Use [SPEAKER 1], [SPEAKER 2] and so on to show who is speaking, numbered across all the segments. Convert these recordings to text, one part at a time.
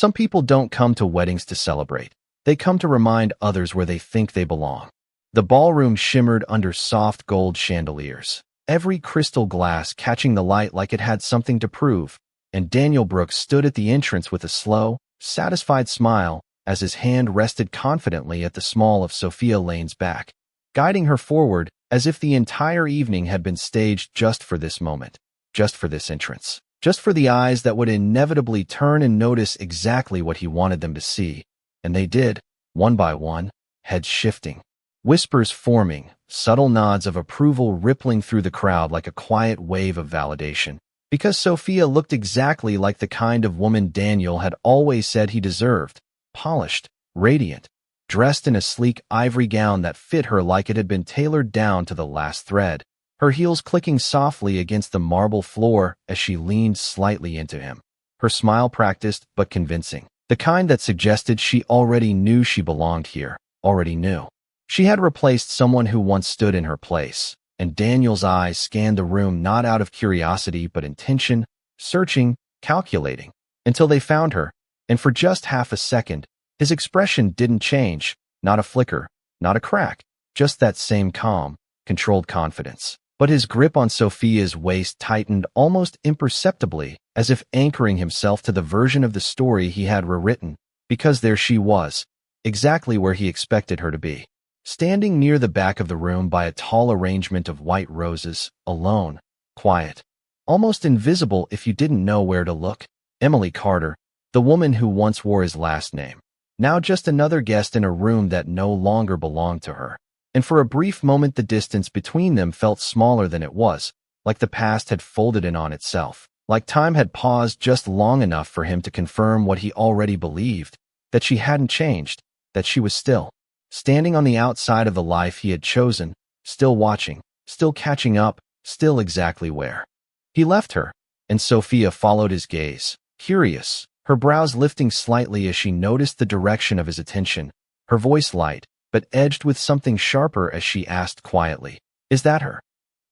[SPEAKER 1] Some people don't come to weddings to celebrate. They come to remind others where they think they belong. The ballroom shimmered under soft gold chandeliers, every crystal glass catching the light like it had something to prove, and Daniel Brooks stood at the entrance with a slow, satisfied smile as his hand rested confidently at the small of Sophia Lane's back, guiding her forward as if the entire evening had been staged just for this moment, just for this entrance, just for the eyes that would inevitably turn and notice exactly what he wanted them to see. And they did, one by one, heads shifting, whispers forming, subtle nods of approval rippling through the crowd like a quiet wave of validation. Because Sophia looked exactly like the kind of woman Daniel had always said he deserved, polished, radiant, dressed in a sleek ivory gown that fit her like it had been tailored down to the last thread, her heels clicking softly against the marble floor as she leaned slightly into him, her smile practiced but convincing, the kind that suggested she already knew she belonged here, already knew. She had replaced someone who once stood in her place, and Daniel's eyes scanned the room not out of curiosity but intention, searching, calculating, until they found her, and for just half a second, his expression didn't change, not a flicker, not a crack, just that same calm, controlled confidence. But his grip on Sophia's waist tightened almost imperceptibly, as if anchoring himself to the version of the story he had rewritten, because there she was, exactly where he expected her to be. Standing near the back of the room by a tall arrangement of white roses, alone, quiet, almost invisible if you didn't know where to look, Emily Carter, the woman who once wore his last name, now just another guest in a room that no longer belonged to her. And for a brief moment the distance between them felt smaller than it was, like the past had folded in on itself, like time had paused just long enough for him to confirm what he already believed, that she hadn't changed, that she was still standing on the outside of the life he had chosen, still watching, still catching up, still exactly where. He left her, and Sophia followed his gaze, curious, her brows lifting slightly as she noticed the direction of his attention, her voice light, but edged with something sharper as she asked quietly, "Is that her?"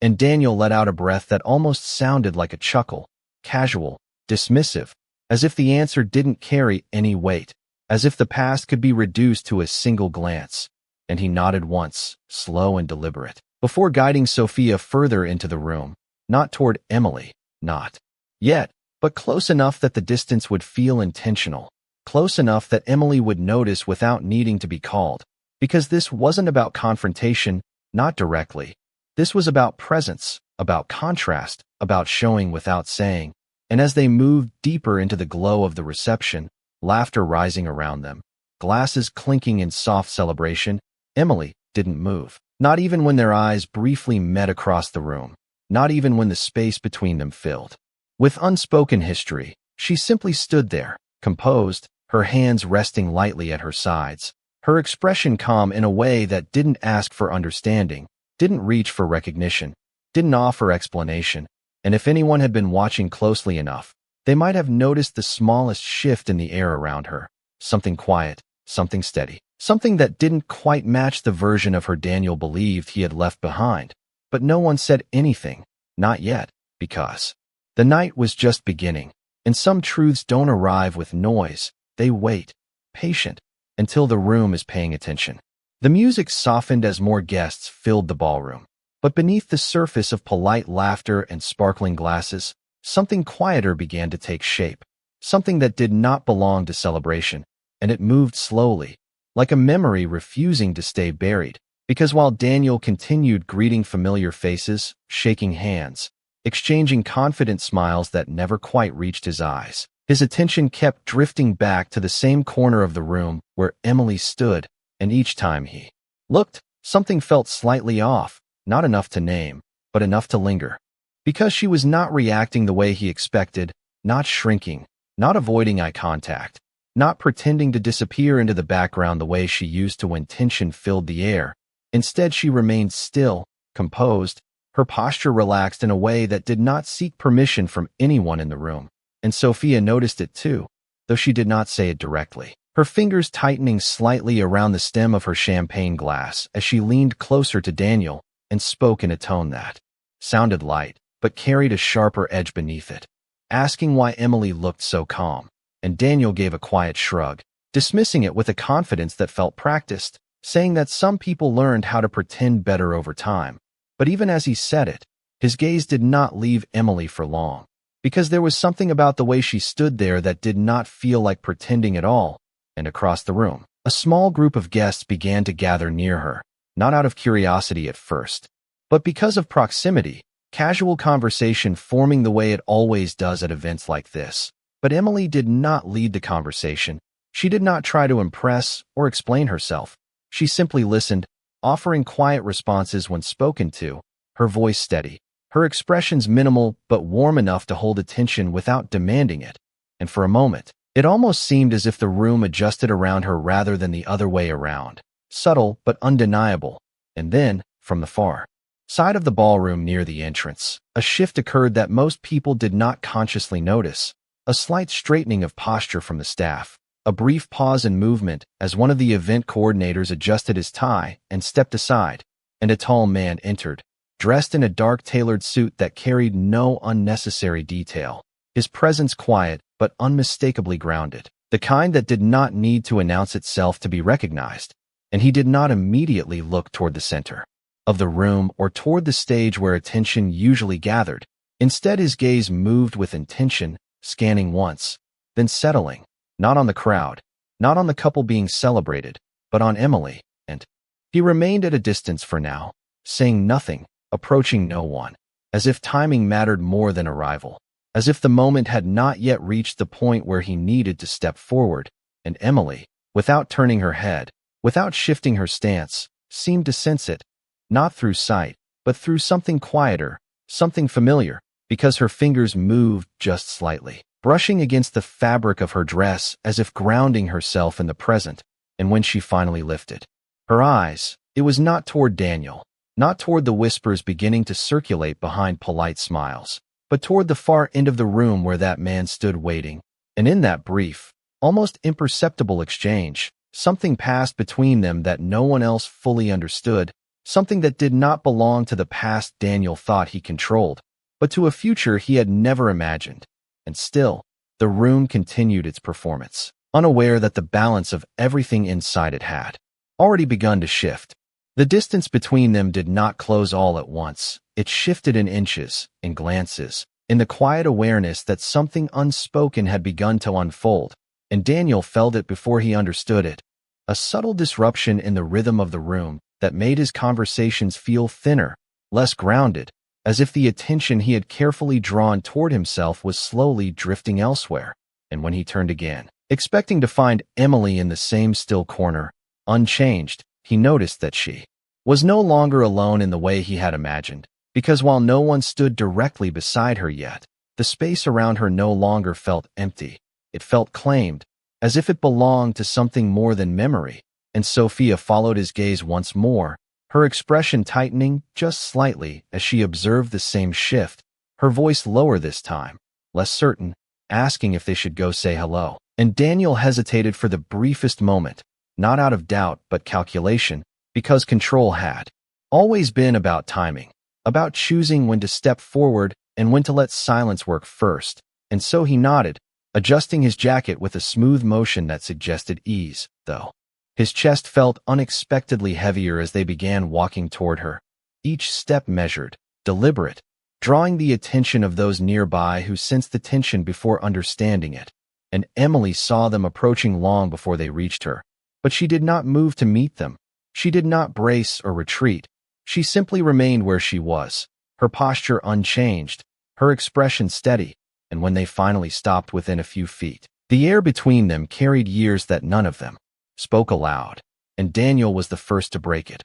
[SPEAKER 1] And Daniel let out a breath that almost sounded like a chuckle, casual, dismissive, as if the answer didn't carry any weight, as if the past could be reduced to a single glance. And he nodded once, slow and deliberate, before guiding Sophia further into the room, not toward Emily, not yet, but close enough that the distance would feel intentional, close enough that Emily would notice without needing to be called. Because this wasn't about confrontation, not directly. This was about presence, about contrast, about showing without saying. And as they moved deeper into the glow of the reception, laughter rising around them, glasses clinking in soft celebration, Emily didn't move. Not even when their eyes briefly met across the room. Not even when the space between them filled with unspoken history. She simply stood there, composed, her hands resting lightly at her sides, her expression calm in a way that didn't ask for understanding, didn't reach for recognition, didn't offer explanation. And if anyone had been watching closely enough, they might have noticed the smallest shift in the air around her, something quiet, something steady, something that didn't quite match the version of her Daniel believed he had left behind. But no one said anything, not yet, because the night was just beginning, and some truths don't arrive with noise, they wait, patient, until the room is paying attention. The music softened as more guests filled the ballroom, but beneath the surface of polite laughter and sparkling glasses, something quieter began to take shape, something that did not belong to celebration, and it moved slowly, like a memory refusing to stay buried. Because while Daniel continued greeting familiar faces, shaking hands, exchanging confident smiles that never quite reached his eyes, his attention kept drifting back to the same corner of the room where Emily stood, and each time he looked, something felt slightly off, not enough to name, but enough to linger. Because she was not reacting the way he expected, not shrinking, not avoiding eye contact, not pretending to disappear into the background the way she used to when tension filled the air. Instead, she remained still, composed, her posture relaxed in a way that did not seek permission from anyone in the room. And Sophia noticed it too, though she did not say it directly, her fingers tightening slightly around the stem of her champagne glass as she leaned closer to Daniel and spoke in a tone that sounded light, but carried a sharper edge beneath it, asking why Emily looked so calm, and Daniel gave a quiet shrug, dismissing it with a confidence that felt practiced, saying that some people learned how to pretend better over time. But even as he said it, his gaze did not leave Emily for long, because there was something about the way she stood there that did not feel like pretending at all. And across the room, a small group of guests began to gather near her, not out of curiosity at first, but because of proximity, casual conversation forming the way it always does at events like this. But Emily did not lead the conversation. She did not try to impress or explain herself. She simply listened, offering quiet responses when spoken to, her voice steady, her expressions minimal but warm enough to hold attention without demanding it. And for a moment, it almost seemed as if the room adjusted around her rather than the other way around, subtle but undeniable. And then, from the far side of the ballroom near the entrance, a shift occurred that most people did not consciously notice. A slight straightening of posture from the staff, a brief pause in movement as one of the event coordinators adjusted his tie and stepped aside, and a tall man entered, dressed in a dark tailored suit that carried no unnecessary detail. His presence quiet but unmistakably grounded, the kind that did not need to announce itself to be recognized. And he did not immediately look toward the center of the room or toward the stage where attention usually gathered. Instead, his gaze moved with intention, scanning once, then settling, not on the crowd, not on the couple being celebrated, but on Emily, and he remained at a distance for now, saying nothing, approaching no one, as if timing mattered more than arrival, as if the moment had not yet reached the point where he needed to step forward. And Emily, without turning her head, without shifting her stance, seemed to sense it, not through sight, but through something quieter, something familiar, because her fingers moved just slightly, brushing against the fabric of her dress as if grounding herself in the present. And when she finally lifted her eyes, it was not toward Daniel, not toward the whispers beginning to circulate behind polite smiles, but toward the far end of the room where that man stood waiting. And in that brief, almost imperceptible exchange, something passed between them that no one else fully understood, something that did not belong to the past Daniel thought he controlled, but to a future he had never imagined. And still, the room continued its performance, unaware that the balance of everything inside it had already begun to shift. The distance between them did not close all at once. It shifted in inches, in glances, in the quiet awareness that something unspoken had begun to unfold, and Daniel felt it before he understood it. A subtle disruption in the rhythm of the room that made his conversations feel thinner, less grounded, as if the attention he had carefully drawn toward himself was slowly drifting elsewhere. And when he turned again, expecting to find Emily in the same still corner, unchanged, he noticed that she was no longer alone in the way he had imagined, because while no one stood directly beside her yet, the space around her no longer felt empty. It felt claimed, as if it belonged to something more than memory. And Sophia followed his gaze once more, her expression tightening just slightly as she observed the same shift, her voice lower this time, less certain, asking if they should go say hello. And Daniel hesitated for the briefest moment, not out of doubt but calculation, because control had always been about timing, about choosing when to step forward and when to let silence work first. And so he nodded, adjusting his jacket with a smooth motion that suggested ease, though his chest felt unexpectedly heavier as they began walking toward her, each step measured, deliberate, drawing the attention of those nearby who sensed the tension before understanding it. And Emily saw them approaching long before they reached her. But she did not move to meet them. She did not brace or retreat. She simply remained where she was, her posture unchanged, her expression steady. And when they finally stopped within a few feet, the air between them carried years that none of them spoke aloud, and Daniel was the first to break it,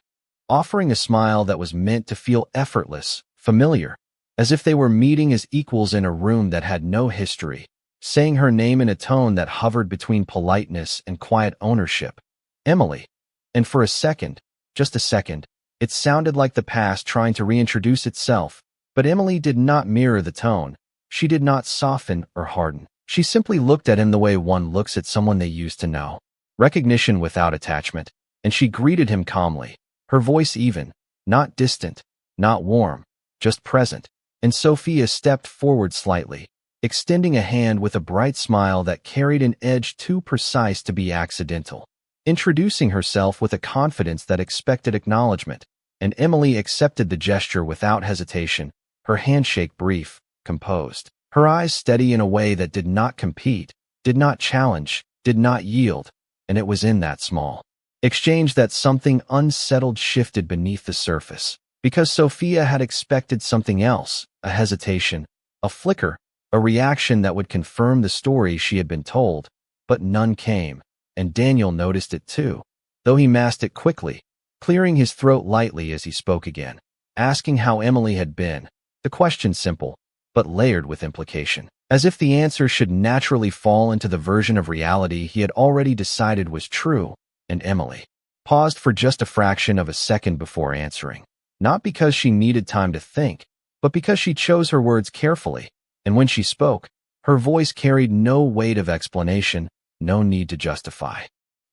[SPEAKER 1] offering a smile that was meant to feel effortless, familiar, as if they were meeting as equals in a room that had no history, saying her name in a tone that hovered between politeness and quiet ownership. Emily. And for a second, just a second, it sounded like the past trying to reintroduce itself, but Emily did not mirror the tone. She did not soften or harden. She simply looked at him the way one looks at someone they used to know. Recognition without attachment, and she greeted him calmly, her voice even, not distant, not warm, just present. And Sophia stepped forward slightly, extending a hand with a bright smile that carried an edge too precise to be accidental, introducing herself with a confidence that expected acknowledgement, and Emily accepted the gesture without hesitation, her handshake brief, composed, her eyes steady in a way that did not compete, did not challenge, did not yield, and it was in that small exchange that something unsettled shifted beneath the surface, because Sophia had expected something else, a hesitation, a flicker, a reaction that would confirm the story she had been told, but none came, and Daniel noticed it too, though he masked it quickly, clearing his throat lightly as he spoke again, asking how Emily had been, the question simple, but layered with implication, as if the answer should naturally fall into the version of reality he had already decided was true, and Emily paused for just a fraction of a second before answering, not because she needed time to think, but because she chose her words carefully, and when she spoke, her voice carried no weight of explanation, no need to justify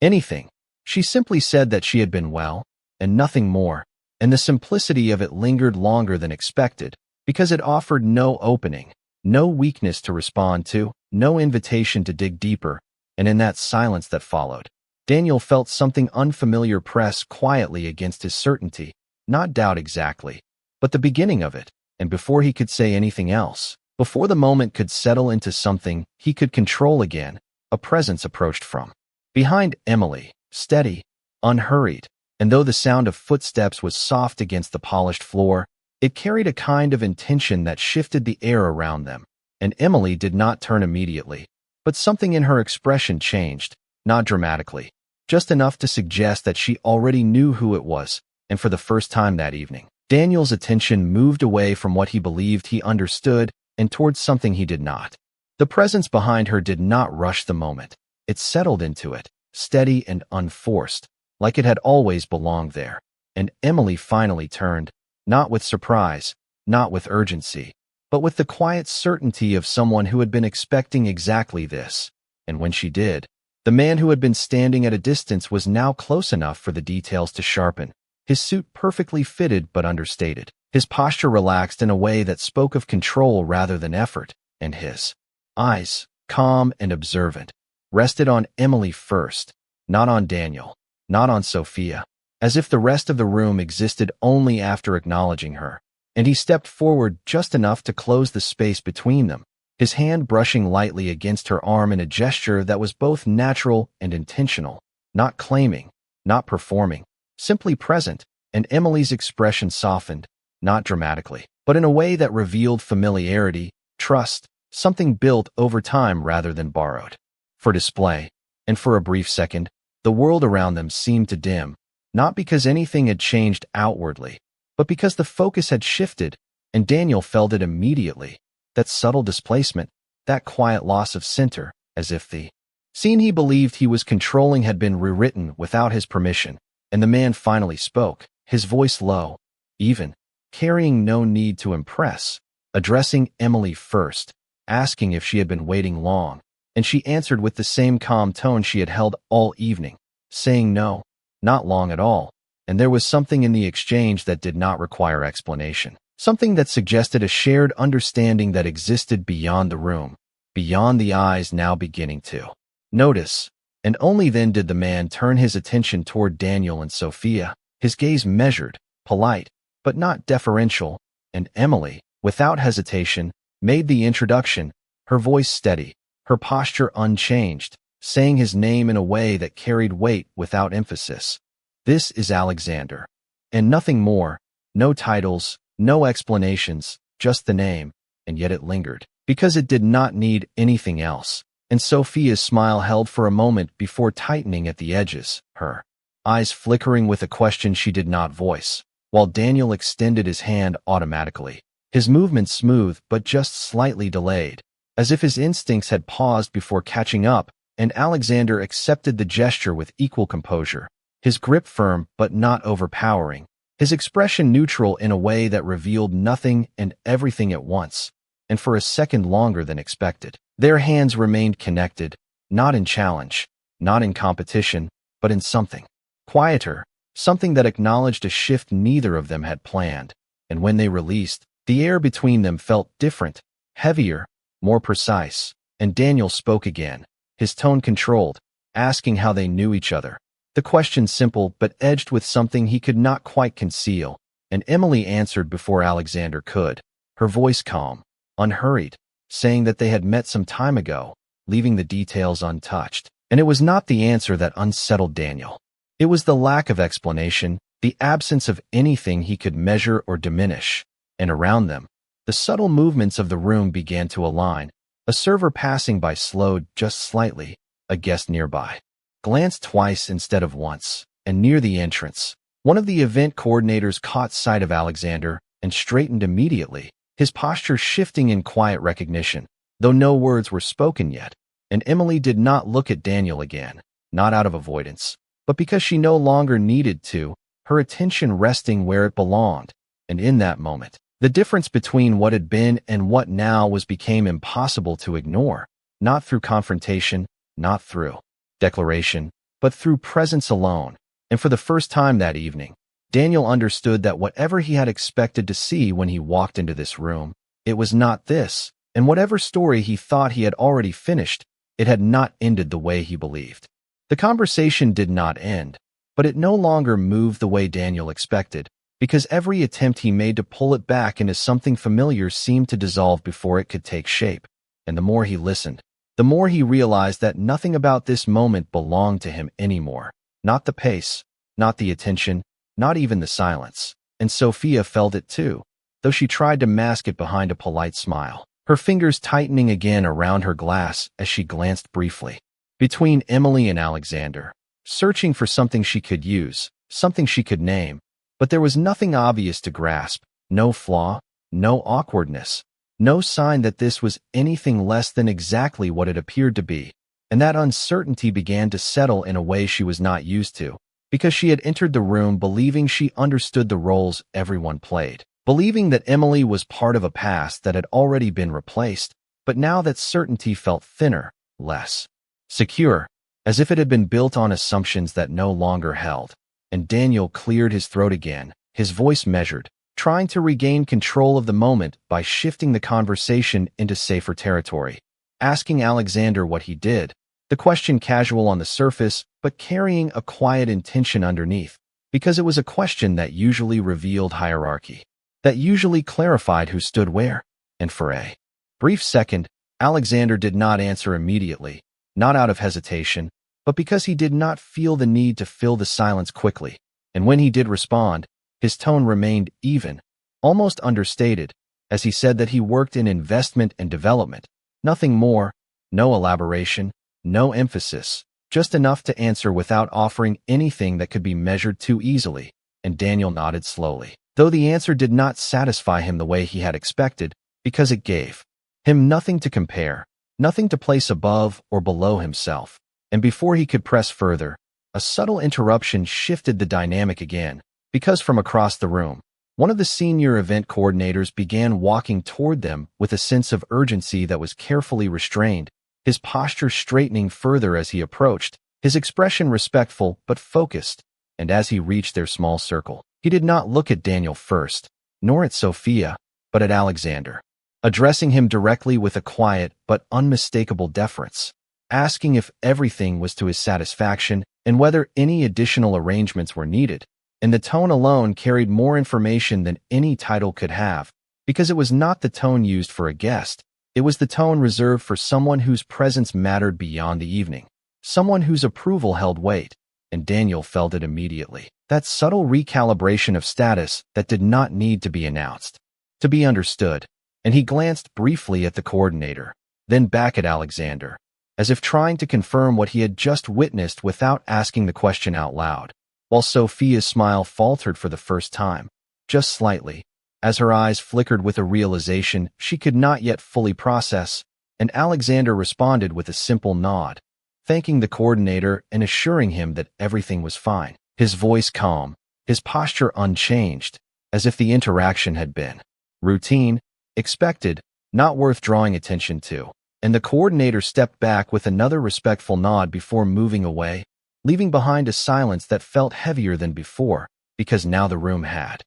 [SPEAKER 1] anything. She simply said that she had been well, and nothing more, and the simplicity of it lingered longer than expected, because it offered no opening, no weakness to respond to, no invitation to dig deeper, and in that silence that followed, Daniel felt something unfamiliar press quietly against his certainty, not doubt exactly, but the beginning of it, and before he could say anything else, before the moment could settle into something he could control again, a presence approached from behind Emily, steady, unhurried, and though the sound of footsteps was soft against the polished floor, it carried a kind of intention that shifted the air around them, and Emily did not turn immediately, but something in her expression changed, not dramatically, just enough to suggest that she already knew who it was, and for the first time that evening, Daniel's attention moved away from what he believed he understood and towards something he did not. The presence behind her did not rush the moment. It settled into it, steady and unforced, like it had always belonged there, and Emily finally turned, not with surprise, not with urgency, but with the quiet certainty of someone who had been expecting exactly this, and when she did, the man who had been standing at a distance was now close enough for the details to sharpen, his suit perfectly fitted but understated, his posture relaxed in a way that spoke of control rather than effort, and his eyes, calm and observant, rested on Emily first, not on Daniel, not on Sophia, as if the rest of the room existed only after acknowledging her, and he stepped forward just enough to close the space between them, his hand brushing lightly against her arm in a gesture that was both natural and intentional, not claiming, not performing, simply present, and Emily's expression softened, not dramatically, but in a way that revealed familiarity, trust, something built over time rather than borrowed for display, and for a brief second, the world around them seemed to dim, not because anything had changed outwardly, but because the focus had shifted, and Daniel felt it immediately, that subtle displacement, that quiet loss of center, as if the scene he believed he was controlling had been rewritten without his permission, and the man finally spoke, his voice low, even, carrying no need to impress, addressing Emily first, asking if she had been waiting long, and she answered with the same calm tone she had held all evening, saying no, not long at all, and there was something in the exchange that did not require explanation. Something that suggested a shared understanding that existed beyond the room, beyond the eyes now beginning to notice, and only then did the man turn his attention toward Daniel and Sophia, his gaze measured, polite, but not deferential, and Emily, without hesitation, made the introduction, her voice steady, her posture unchanged, saying his name in a way that carried weight without emphasis. This is Alexander. And nothing more, no titles, no explanations, just the name, and yet it lingered, because it did not need anything else, and Sophia's smile held for a moment before tightening at the edges, her eyes flickering with a question she did not voice, while Daniel extended his hand automatically, his movement smooth but just slightly delayed, as if his instincts had paused before catching up, and Alexander accepted the gesture with equal composure, his grip firm but not overpowering, his expression neutral in a way that revealed nothing and everything at once, and for a second longer than expected. Their hands remained connected, not in challenge, not in competition, but in something quieter, something that acknowledged a shift neither of them had planned, and when they released, the air between them felt different, heavier, more precise, and Daniel spoke again, his tone controlled, asking how they knew each other. The question simple but edged with something he could not quite conceal, and Emily answered before Alexander could, her voice calm, unhurried, saying that they had met some time ago, leaving the details untouched. And it was not the answer that unsettled Daniel. It was the lack of explanation, the absence of anything he could measure or diminish. And around them, the subtle movements of the room began to align. A server passing by slowed just slightly, a guest nearby glanced twice instead of once, and near the entrance, one of the event coordinators caught sight of Alexander and straightened immediately, his posture shifting in quiet recognition, though no words were spoken yet. And Emily did not look at Daniel again, not out of avoidance, but because she no longer needed to, her attention resting where it belonged. And in that moment, the difference between what had been and what now was became impossible to ignore, not through confrontation, not through declaration, but through presence alone. And for the first time that evening, Daniel understood that whatever he had expected to see when he walked into this room, it was not this, and whatever story he thought he had already finished, it had not ended the way he believed. The conversation did not end, but it no longer moved the way Daniel expected, because every attempt he made to pull it back into something familiar seemed to dissolve before it could take shape. And the more he listened, the more he realized that nothing about this moment belonged to him anymore. Not the pace, not the attention, not even the silence. And Sophia felt it too, though she tried to mask it behind a polite smile, her fingers tightening again around her glass as she glanced briefly between Emily and Alexander, searching for something she could use, something she could name. But there was nothing obvious to grasp, no flaw, no awkwardness, no sign that this was anything less than exactly what it appeared to be. And that uncertainty began to settle in a way she was not used to, because she had entered the room believing she understood the roles everyone played, believing that Emily was part of a past that had already been replaced, but now that certainty felt thinner, less secure, as if it had been built on assumptions that no longer held. And Daniel cleared his throat again, his voice measured, trying to regain control of the moment by shifting the conversation into safer territory, asking Alexander what he did, the question casual on the surface, but carrying a quiet intention underneath, because it was a question that usually revealed hierarchy, that usually clarified who stood where. And for a brief second, Alexander did not answer immediately, not out of hesitation, but because he did not feel the need to fill the silence quickly. And when he did respond, his tone remained even, almost understated, as he said that he worked in investment and development. Nothing more, no elaboration, no emphasis, just enough to answer without offering anything that could be measured too easily. And Daniel nodded slowly, though the answer did not satisfy him the way he had expected, because it gave him nothing to compare, nothing to place above or below himself. And before he could press further, a subtle interruption shifted the dynamic again, because from across the room, one of the senior event coordinators began walking toward them with a sense of urgency that was carefully restrained, his posture straightening further as he approached, his expression respectful but focused. And as he reached their small circle, he did not look at Daniel first, nor at Sophia, but at Alexander, addressing him directly with a quiet but unmistakable deference, asking if everything was to his satisfaction and whether any additional arrangements were needed. And the tone alone carried more information than any title could have, because it was not the tone used for a guest. It was the tone reserved for someone whose presence mattered beyond the evening, someone whose approval held weight. And Daniel felt it immediately, that subtle recalibration of status that did not need to be announced, to be understood. And he glanced briefly at the coordinator, then back at Alexander, as if trying to confirm what he had just witnessed without asking the question out loud, while Sophia's smile faltered for the first time, just slightly, as her eyes flickered with a realization she could not yet fully process. And Alexander responded with a simple nod, thanking the coordinator and assuring him that everything was fine, his voice calm, his posture unchanged, as if the interaction had been routine, expected, not worth drawing attention to. And the coordinator stepped back with another respectful nod before moving away, leaving behind a silence that felt heavier than before, because now the room had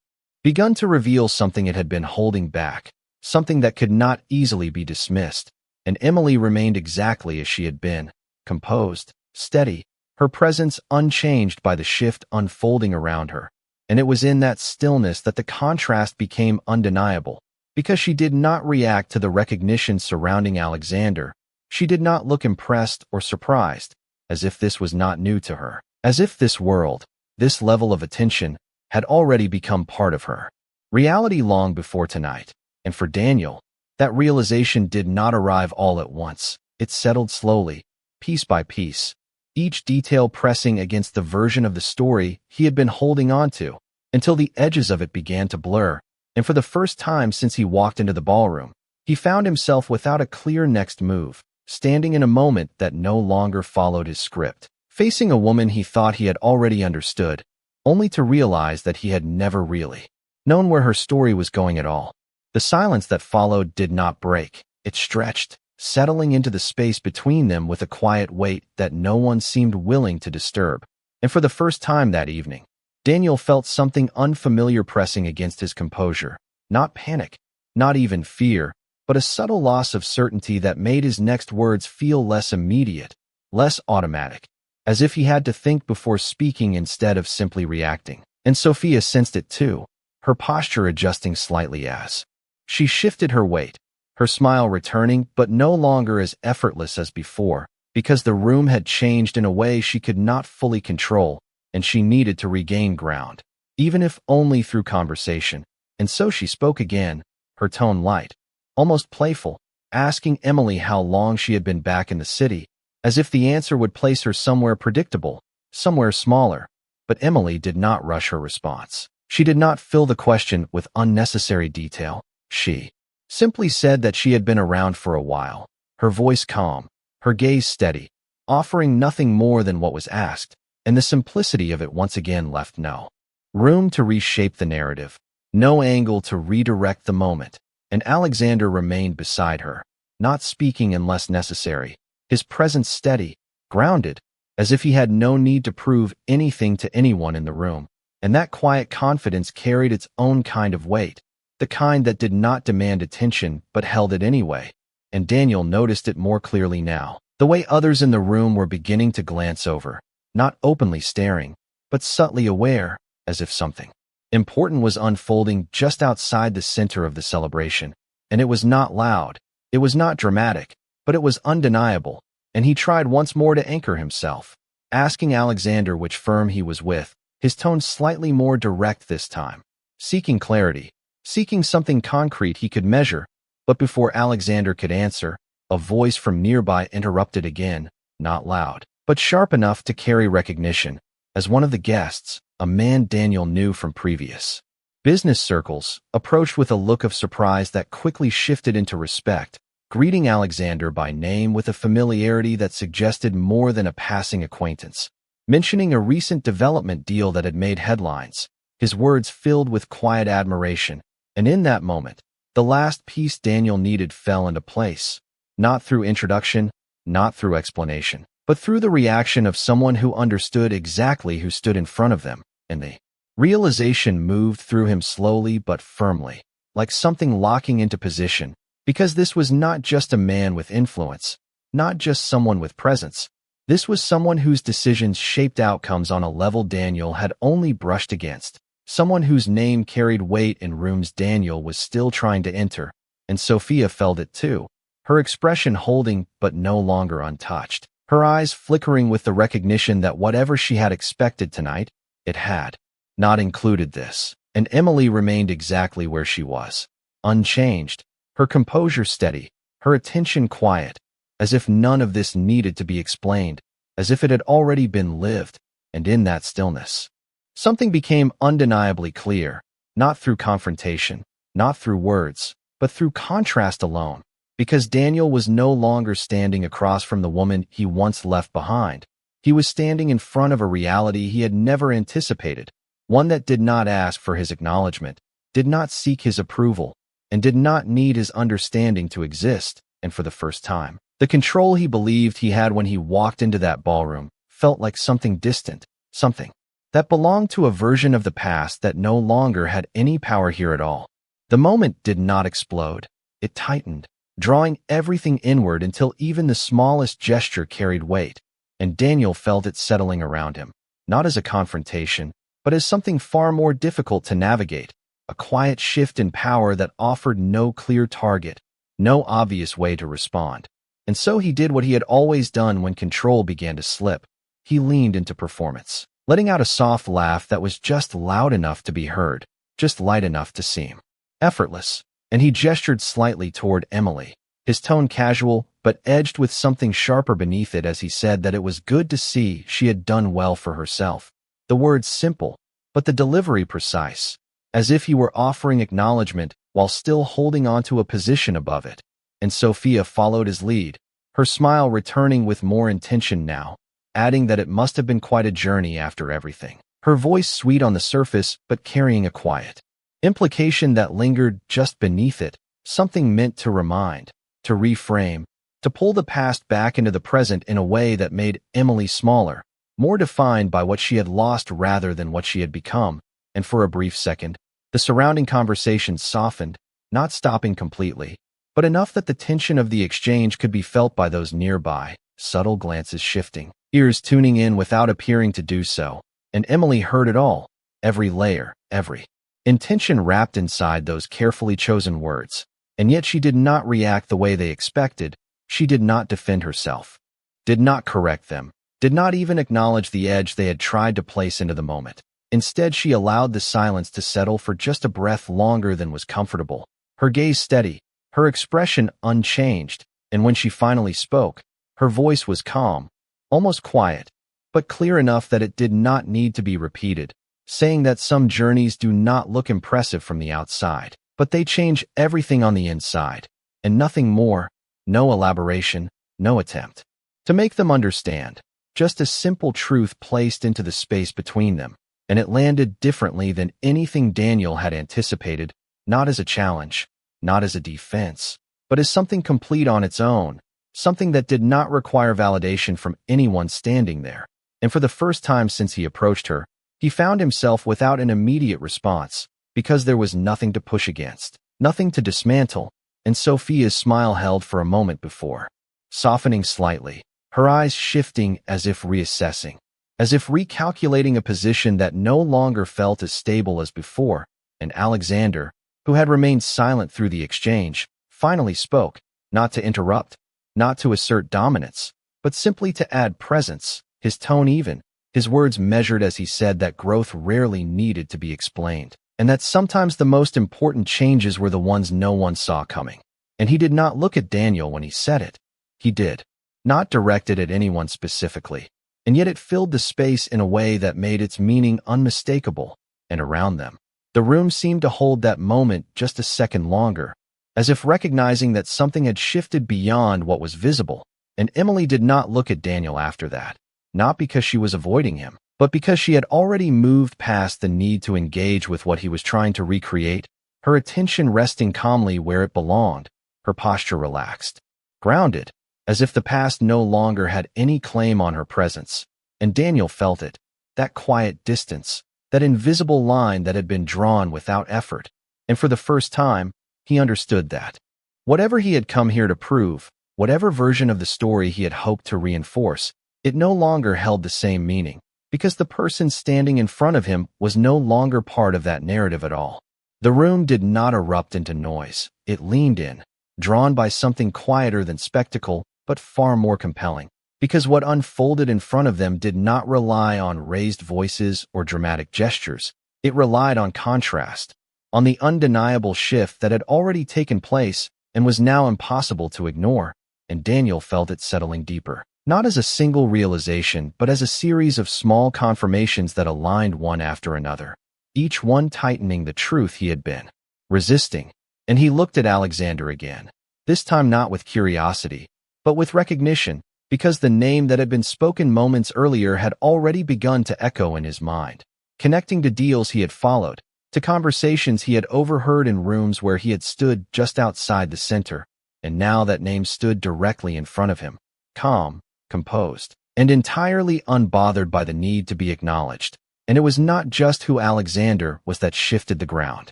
[SPEAKER 1] begun to reveal something it had been holding back, something that could not easily be dismissed. and Emily remained exactly as she had been, composed, steady, her presence unchanged by the shift unfolding around her. And it was in that stillness that the contrast became undeniable, because she did not react to the recognition surrounding Alexander. She did not look impressed or surprised, as if this was not new to her, as if this world, this level of attention, had already become part of her reality long before tonight. And for Daniel, that realization did not arrive all at once. It settled slowly, piece by piece, each detail pressing against the version of the story he had been holding on to, until the edges of it began to blur. And for the first time since he walked into the ballroom, he found himself without a clear next move, standing in a moment that no longer followed his script, facing a woman he thought he had already understood, only to realize that he had never really known where her story was going at all. The silence that followed did not break. It stretched, settling into the space between them with a quiet weight that no one seemed willing to disturb. And for the first time that evening, Daniel felt something unfamiliar pressing against his composure. Not panic, not even fear, but a subtle loss of certainty that made his next words feel less immediate, less automatic, as if he had to think before speaking instead of simply reacting. And Sophia sensed it too, her posture adjusting slightly as she shifted her weight, her smile returning but no longer as effortless as before, because the room had changed in a way she could not fully control, and she needed to regain ground, even if only through conversation. And so she spoke again, her tone light, almost playful, asking Emily how long she had been back in the city, as if the answer would place her somewhere predictable, somewhere smaller. But Emily did not rush her response. She did not fill the question with unnecessary detail. She simply said that she had been around for a while, her voice calm, her gaze steady, offering nothing more than what was asked, and the simplicity of it once again left no room to reshape the narrative, no angle to redirect the moment. And Alexander remained beside her, not speaking unless necessary, his presence steady, grounded, as if he had no need to prove anything to anyone in the room. And that quiet confidence carried its own kind of weight, the kind that did not demand attention but held it anyway. And Daniel noticed it more clearly now, the way others in the room were beginning to glance over, not openly staring, but subtly aware, as if something important was unfolding just outside the center of the celebration. And it was not loud, it was not dramatic, but it was undeniable. And he tried once more to anchor himself, asking Alexander which firm he was with, his tone slightly more direct this time, seeking clarity, seeking something concrete he could measure. But before Alexander could answer, a voice from nearby interrupted again, not loud, but sharp enough to carry recognition, as one of the guests, a man Daniel knew from previous business circles, approached with a look of surprise that quickly shifted into respect, greeting Alexander by name with a familiarity that suggested more than a passing acquaintance. Mentioning a recent development deal that had made headlines, his words filled with quiet admiration. And in that moment, the last piece Daniel needed fell into place, not through introduction, not through explanation, but through the reaction of someone who understood exactly who stood in front of them. And the realization moved through him slowly but firmly, like something locking into position, because this was not just a man with influence, not just someone with presence. This was someone whose decisions shaped outcomes on a level Daniel had only brushed against, someone whose name carried weight in rooms Daniel was still trying to enter. And Sophia felt it too, her expression holding but no longer untouched, her eyes flickering with the recognition that whatever she had expected tonight, it had not included this. And Emily remained exactly where she was, unchanged, her composure steady, her attention quiet, as if none of this needed to be explained, as if it had already been lived. And in that stillness, something became undeniably clear, not through confrontation, not through words, but through contrast alone, because Daniel was no longer standing across from the woman he once left behind. He was standing in front of a reality he had never anticipated, one that did not ask for his acknowledgement, did not seek his approval, and did not need his understanding to exist. And for the first time, the control he believed he had when he walked into that ballroom felt like something distant, something that belonged to a version of the past that no longer had any power here at all. The moment did not explode. It tightened, drawing everything inward until even the smallest gesture carried weight, and Daniel felt it settling around him, not as a confrontation, but as something far more difficult to navigate, a quiet shift in power that offered no clear target, no obvious way to respond. And so he did what he had always done when control began to slip. He leaned into performance, letting out a soft laugh that was just loud enough to be heard, just light enough to seem effortless. And he gestured slightly toward Emily, his tone casual but edged with something sharper beneath it as he said that it was good to see she had done well for herself. The words simple, but the delivery precise, as if he were offering acknowledgement while still holding on to a position above it. And Sophia followed his lead, her smile returning with more intention now, adding that it must have been quite a journey after everything. Her voice sweet on the surface but carrying a quiet implication that lingered just beneath it, something meant to remind, to reframe, to pull the past back into the present in a way that made Emily smaller, more defined by what she had lost rather than what she had become. And for a brief second, the surrounding conversation softened, not stopping completely, but enough that the tension of the exchange could be felt by those nearby, subtle glances shifting, ears tuning in without appearing to do so. And Emily heard it all, every layer, every intention wrapped inside those carefully chosen words. And yet she did not react the way they expected. She did not defend herself, did not correct them, did not even acknowledge the edge they had tried to place into the moment. Instead, she allowed the silence to settle for just a breath longer than was comfortable, her gaze steady, her expression unchanged, and when she finally spoke, her voice was calm, almost quiet, but clear enough that it did not need to be repeated, saying that some journeys do not look impressive from the outside, but they change everything on the inside, and nothing more, no elaboration, no attempt to make them understand, just a simple truth placed into the space between them, and it landed differently than anything Daniel had anticipated, not as a challenge, not as a defense, but as something complete on its own, something that did not require validation from anyone standing there. And for the first time since he approached her, he found himself without an immediate response, because there was nothing to push against, nothing to dismantle, and Sophia's smile held for a moment before softening slightly, her eyes shifting as if reassessing, as if recalculating a position that no longer felt as stable as before. And Alexander, who had remained silent through the exchange, finally spoke, not to interrupt, not to assert dominance, but simply to add presence, his tone even, his words measured as he said that growth rarely needed to be explained, and that sometimes the most important changes were the ones no one saw coming. And he did not look at Daniel when he said it. He did, not directed at anyone specifically, and yet it filled the space in a way that made its meaning unmistakable. And around them, the room seemed to hold that moment just a second longer, as if recognizing that something had shifted beyond what was visible. And Emily did not look at Daniel after that, not because she was avoiding him, but because she had already moved past the need to engage with what he was trying to recreate, her attention resting calmly where it belonged, her posture relaxed, grounded, as if the past no longer had any claim on her presence. And Daniel felt it, that quiet distance, that invisible line that had been drawn without effort. And for the first time, he understood that whatever he had come here to prove, whatever version of the story he had hoped to reinforce, it no longer held the same meaning, because the person standing in front of him was no longer part of that narrative at all. The room did not erupt into noise. It leaned in, drawn by something quieter than spectacle, but far more compelling, because what unfolded in front of them did not rely on raised voices or dramatic gestures. It relied on contrast, on the undeniable shift that had already taken place and was now impossible to ignore. And Daniel felt it settling deeper, not as a single realization, but as a series of small confirmations that aligned one after another, each one tightening the truth he had been resisting. And he looked at Alexander again, this time not with curiosity, but with recognition, because the name that had been spoken moments earlier had already begun to echo in his mind, connecting to deals he had followed, to conversations he had overheard in rooms where he had stood just outside the center. And now that name stood directly in front of him, calm, composed, and entirely unbothered by the need to be acknowledged. And it was not just who Alexander was that shifted the ground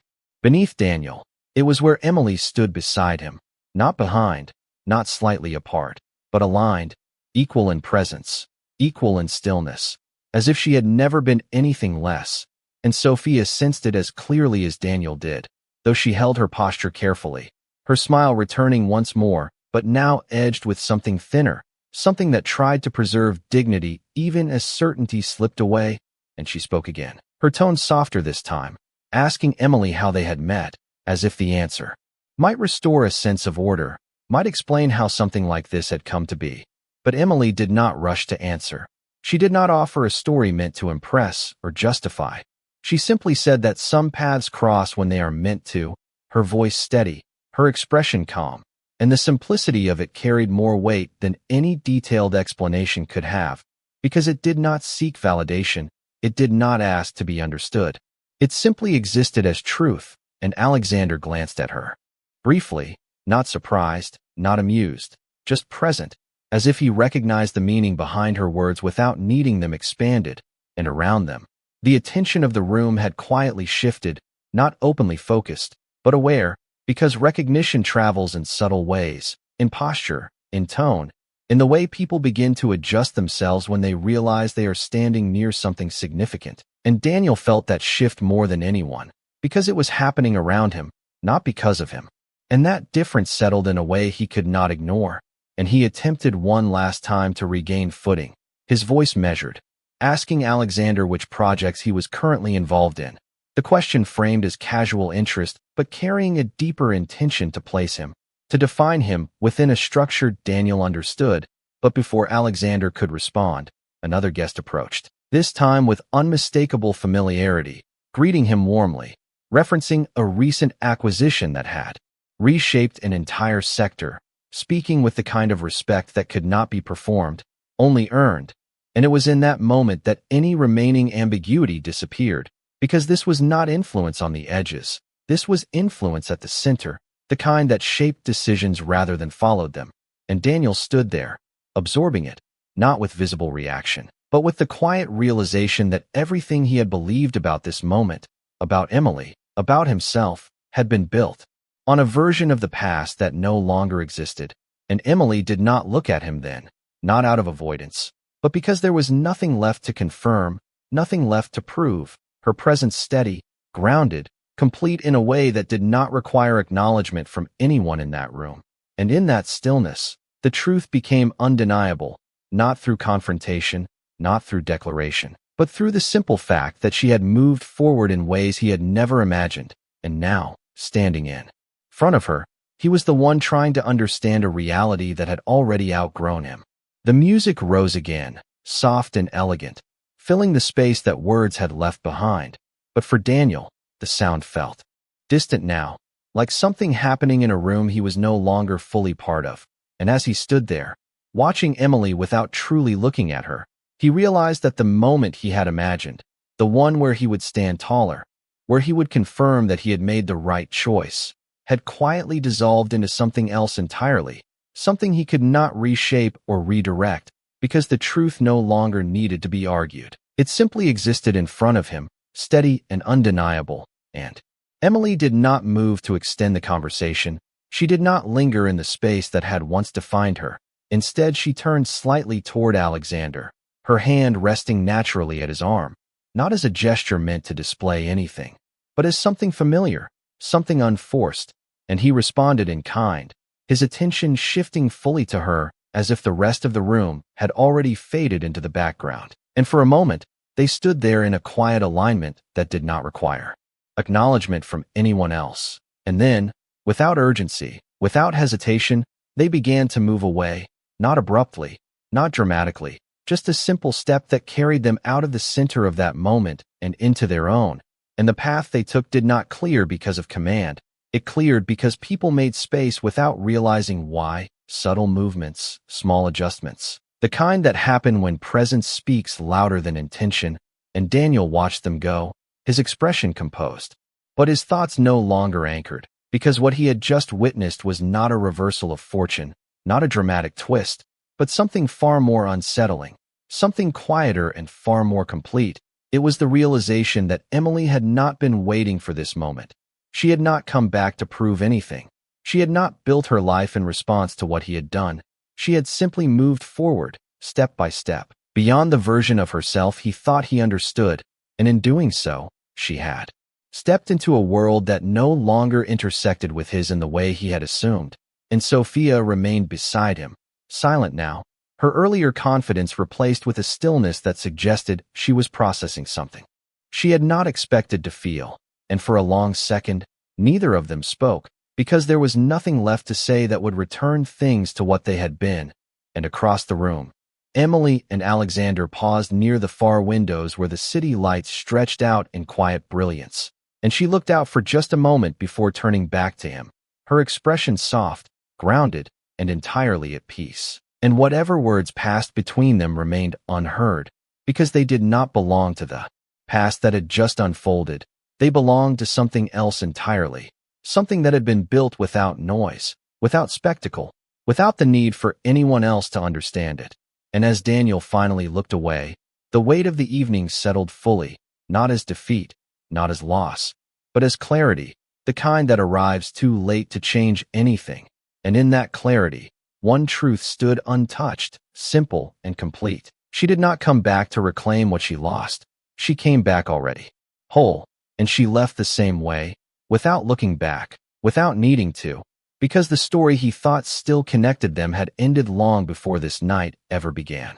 [SPEAKER 1] beneath Daniel. It was where Emily stood beside him, Not behind, not slightly apart, but aligned, equal in presence, equal in stillness, as if she had never been anything less. And Sophia sensed it as clearly as Daniel did, though she held her posture carefully, her smile returning once more, but now edged with something thinner, something that tried to preserve dignity even as certainty slipped away, and she spoke again, her tone softer this time, asking Emily how they had met, as if the answer might restore a sense of order, might explain how something like this had come to be. But Emily did not rush to answer. She did not offer a story meant to impress or justify. She simply said that some paths cross when they are meant to, her voice steady, her expression calm, and the simplicity of it carried more weight than any detailed explanation could have, because it did not seek validation, it did not ask to be understood. It simply existed as truth, and Alexander glanced at her. Briefly, not surprised, not amused, just present, as if he recognized the meaning behind her words without needing them expanded, and around them. The attention of the room had quietly shifted, not openly focused, but aware, because recognition travels in subtle ways, in posture, in tone, in the way people begin to adjust themselves when they realize they are standing near something significant. And Daniel felt that shift more than anyone, because it was happening around him, not because of him. And that difference settled in a way he could not ignore, and he attempted one last time to regain footing, his voice measured, asking Alexander which projects he was currently involved in. The question framed as casual interest, but carrying a deeper intention to place him, to define him within a structure Daniel understood. But before Alexander could respond, another guest approached, this time with unmistakable familiarity, greeting him warmly, referencing a recent acquisition that had reshaped an entire sector, speaking with the kind of respect that could not be performed, only earned. And it was in that moment that any remaining ambiguity disappeared, because this was not influence on the edges, this was influence at the center, the kind that shaped decisions rather than followed them. And Daniel stood there, absorbing it, not with visible reaction, but with the quiet realization that everything he had believed about this moment, about Emily, about himself, had been built on a version of the past that no longer existed. And Emily did not look at him then, not out of avoidance, but because there was nothing left to confirm, nothing left to prove, her presence steady, grounded, complete in a way that did not require acknowledgement from anyone in that room. And in that stillness, the truth became undeniable, not through confrontation, not through declaration, but through the simple fact that she had moved forward in ways he had never imagined, and now, standing in front of her, he was the one trying to understand a reality that had already outgrown him. The music rose again, soft and elegant, filling the space that words had left behind. But for Daniel, the sound felt distant now, like something happening in a room he was no longer fully part of. And as he stood there, watching Emily without truly looking at her, he realized that the moment he had imagined, the one where he would stand taller, where he would confirm that he had made the right choice, had quietly dissolved into something else entirely, something he could not reshape or redirect, because the truth no longer needed to be argued. It simply existed in front of him, steady and undeniable, and Emily did not move to extend the conversation. She did not linger in the space that had once defined her. Instead, she turned slightly toward Alexander, her hand resting naturally at his arm, not as a gesture meant to display anything, but as something familiar, something unforced, and he responded in kind, his attention shifting fully to her as if the rest of the room had already faded into the background. And for a moment, they stood there in a quiet alignment that did not require acknowledgement from anyone else. And then, without urgency, without hesitation, they began to move away, not abruptly, not dramatically, just a simple step that carried them out of the center of that moment and into their own. And the path they took did not clear because of command. It cleared because people made space without realizing why, subtle movements, small adjustments, the kind that happen when presence speaks louder than intention. And Daniel watched them go, his expression composed, but his thoughts no longer anchored, because what he had just witnessed was not a reversal of fortune, not a dramatic twist, but something far more unsettling, something quieter and far more complete. It was the realization that Emily had not been waiting for this moment. She had not come back to prove anything. She had not built her life in response to what he had done. She had simply moved forward, step by step, beyond the version of herself he thought he understood, and in doing so, she had stepped into a world that no longer intersected with his in the way he had assumed. And Sophia remained beside him, silent now, her earlier confidence replaced with a stillness that suggested she was processing something she had not expected to feel, and for a long second, neither of them spoke, because there was nothing left to say that would return things to what they had been. And across the room, Emily and Alexander paused near the far windows where the city lights stretched out in quiet brilliance, and she looked out for just a moment before turning back to him, her expression soft, grounded, and entirely at peace. And whatever words passed between them remained unheard, because they did not belong to the past that had just unfolded. They belonged to something else entirely, something that had been built without noise, without spectacle, without the need for anyone else to understand it. And as Daniel finally looked away, the weight of the evening settled fully, not as defeat, not as loss, but as clarity, the kind that arrives too late to change anything. And in that clarity, one truth stood untouched, simple and complete. She did not come back to reclaim what she lost. She came back already, whole, and she left the same way, without looking back, without needing to, because the story he thought still connected them had ended long before this night ever began.